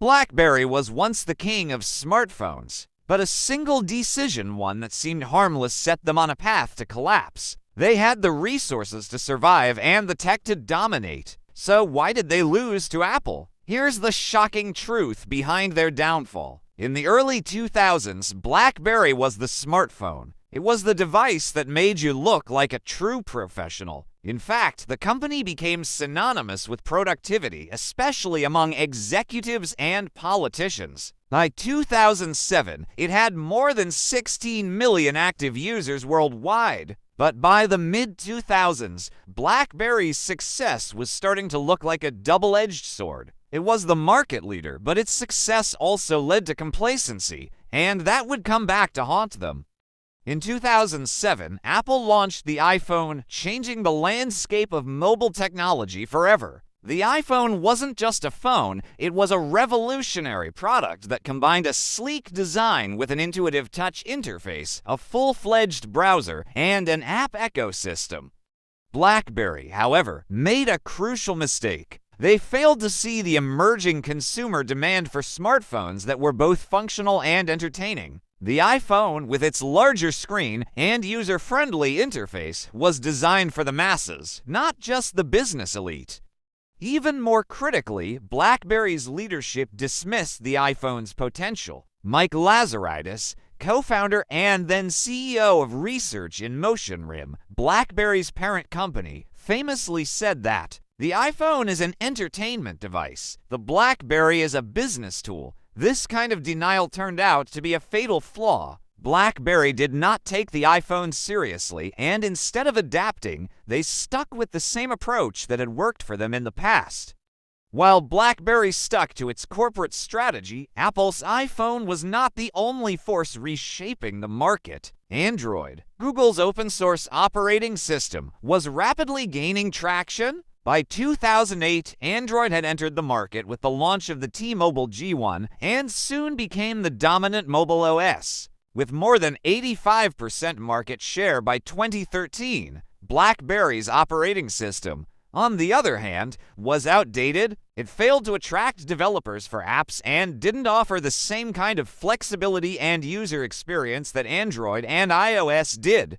BlackBerry was once the king of smartphones, but a single decision, one that seemed harmless, set them on a path to collapse. They had the resources to survive and the tech to dominate. So why did they lose to Apple? Here's the shocking truth behind their downfall. In the early 2000s, BlackBerry was the smartphone. It was the device that made you look like a true professional. In fact, the company became synonymous with productivity, especially among executives and politicians. By 2007, it had more than 16 million active users worldwide. But by the mid-2000s, BlackBerry's success was starting to look like a double-edged sword. It was the market leader, but its success also led to complacency, and that would come back to haunt them. In 2007, Apple launched the iPhone, changing the landscape of mobile technology forever. The iPhone wasn't just a phone, it was a revolutionary product that combined a sleek design with an intuitive touch interface, a full-fledged browser, and an app ecosystem. BlackBerry, however, made a crucial mistake. They failed to see the emerging consumer demand for smartphones that were both functional and entertaining. The iPhone, with its larger screen and user-friendly interface, was designed for the masses, not just the business elite. Even more critically, BlackBerry's leadership dismissed the iPhone's potential. Mike Lazaridis, co-founder and then CEO of research in MotionRim, BlackBerry's parent company, famously said that the iPhone is an entertainment device. The BlackBerry is a business tool. This kind of denial turned out to be a fatal flaw. BlackBerry did not take the iPhone seriously, and instead of adapting, they stuck with the same approach that had worked for them in the past. While BlackBerry stuck to its corporate strategy, Apple's iPhone was not the only force reshaping the market. Android, Google's open-source operating system, was rapidly gaining traction. By 2008, Android had entered the market with the launch of the T-Mobile G1 and soon became the dominant mobile OS. With more than 85% market share by 2013, BlackBerry's operating system, on the other hand, was outdated. It failed to attract developers for apps and didn't offer the same kind of flexibility and user experience that Android and iOS did.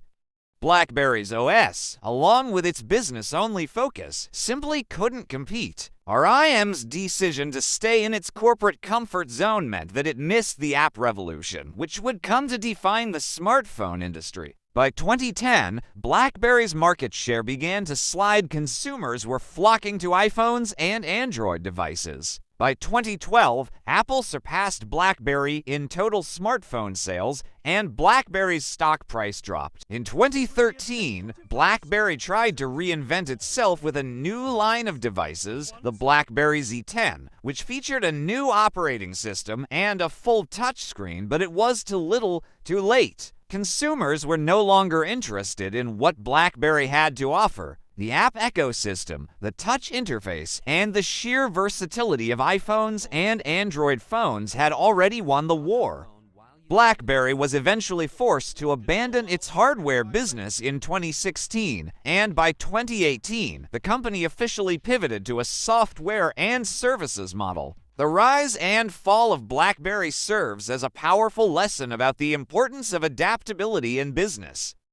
BlackBerry's OS, along with its business-only focus, simply couldn't compete. RIM's decision to stay in its corporate comfort zone meant that it missed the app revolution, which would come to define the smartphone industry. By 2010, BlackBerry's market share began to slide. Consumers were flocking to iPhones and Android devices. By 2012, Apple surpassed BlackBerry in total smartphone sales, and BlackBerry's stock price dropped. In 2013, BlackBerry tried to reinvent itself with a new line of devices, the BlackBerry Z10, which featured a new operating system and a full touchscreen, but it was too little, too late. Consumers were no longer interested in what BlackBerry had to offer. The app ecosystem, the touch interface, and the sheer versatility of iPhones and Android phones had already won the war. BlackBerry was eventually forced to abandon its hardware business in 2016, and by 2018, the company officially pivoted to a software and services model. The rise and fall of BlackBerry serves as a powerful lesson about the importance of adaptability in business.